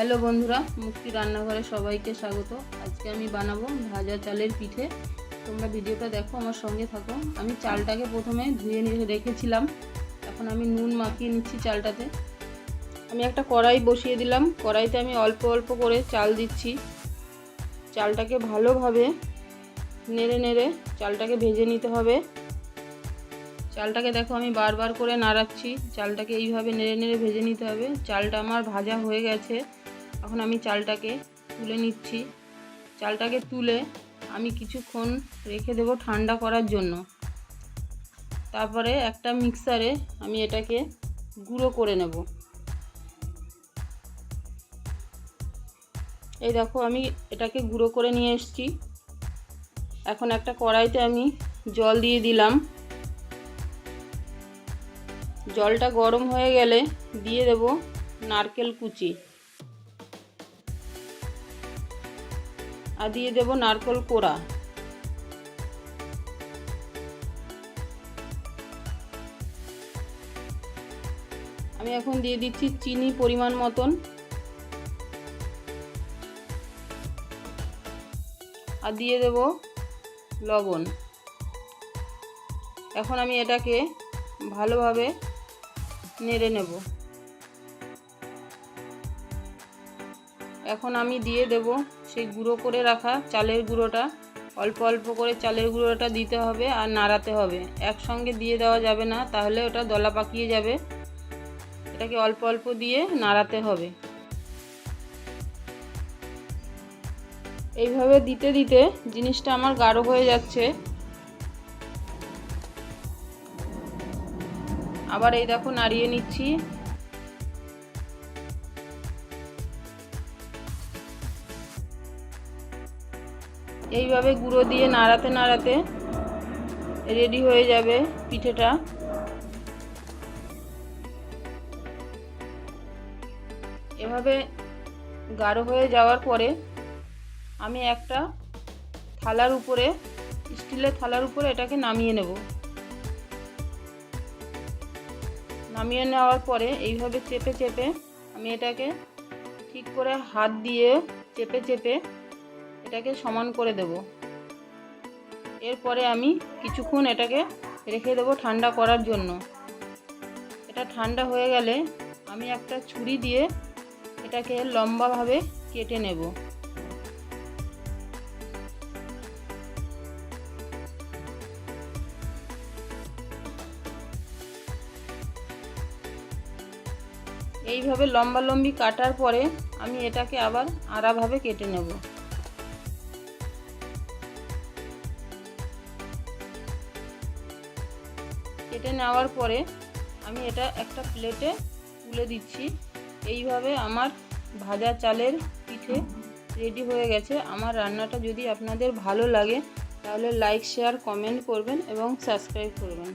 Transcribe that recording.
Hello বন্ধুরা, মুক্তি রান্নাঘরে সবাইকে স্বাগত। আজকে আমি বানাবো ভাজা চালের পিঠে। তোমরা ভিডিওটা দেখো, আমার সঙ্গে থাকো। আমি চালটাকে প্রথমে ধুয়ে নিয়ে রেখেছিলাম। এখন আমি নুন মাখিয়ে নিচ্ছি চালটাতে। আমি একটা কড়াই বসিয়ে দিলাম। কড়াইতে আমি অল্প অল্প করে চাল দিচ্ছি। চালটাকে ভালোভাবে নেড়ে নেড়ে চালটাকে ভেজে নিতে হবে। চালটাকে দেখো আমি বারবার করে নাড়াচ্ছি। চালটাকে এইভাবে নেড়ে নেড়ে ভেজে নিতে হবে। চালটা আমার ভাজা হয়ে গেছে। এখন আমি চালটাকে তুলে নিচ্ছি। চালটাকে তুলে আমি কিছুক্ষণ রেখে দেব ঠান্ডা করার জন্য। তারপরে একটা মিক্সারে আমি এটাকে গুঁড়ো করে নেব। এই দেখো আমি এটাকে গুঁড়ো করে নিয়ে এসেছি। এখন একটা কড়াইতে আমি জল দিয়ে দিলাম। জলটা গরম হয়ে গেলে দিয়ে দেব নারকেল কুচি আর দিয়ে দেব নারকেল কোড়া। আমি এখন দিয়ে দিচ্ছি চিনি পরিমাণ মতন আর দিয়ে দেব লবণ। এখন আমি এটাকে ভালোভাবে নেড়ে নেব। এখন আমি দিয়ে দেব সেই গুঁড়ো করে রাখা চালের গুঁড়োটা। অল্প অল্প করে চালের গুঁড়োটা দিতে হবে আর নাড়াতে হবে। একসঙ্গে দিয়ে দেওয়া যাবে না, তাহলে ওটা দলা পাকিয়ে যাবে। এটাকে অল্প অল্প দিয়ে নাড়াতে হবে। এইভাবে দিতে দিতে জিনিসটা আমার গাঢ় হয়ে যাচ্ছে। আবার এই দেখো নাড়িয়ে নিচ্ছি। এইভাবে গুঁড়ো দিয়ে নাড়াতে নাড়াতে রেডি হয়ে যাবে পিঠেটা। এভাবে গাঢ় হয়ে যাওয়ার পরে আমি একটা থালার উপরে, স্টিলের থালার উপরে এটাকে নামিয়ে নেব। নামিয়ে নেওয়ার পরে এইভাবে চেপে চেপে আমি এটাকে ঠিক করে হাত দিয়ে চেপে চেপে এটাকে সমান করে দেব। এরপরে আমি কিছুক্ষণ এটাকে রেখে দেব ঠান্ডা করার জন্য। এটা ঠান্ডা হয়ে গেলে আমি একটা ছুরি দিয়ে এটাকে লম্বাভাবে কেটে নেব। এইভাবে লম্বা লম্বি কাটার পরে আমি এটাকে আবার আড়াভাবে কেটে নেব। কেটে নেওয়ার পরে আমি এটা একটা প্লেটে তুলে দিচ্ছি। এইভাবে আমার ভাজা চালের পিঠে রেডি হয়ে গেছে। আমার রান্নাটা যদি আপনাদের ভালো লাগে তাহলে লাইক, শেয়ার, কমেন্ট করবেন এবং সাবস্ক্রাইব করবেন।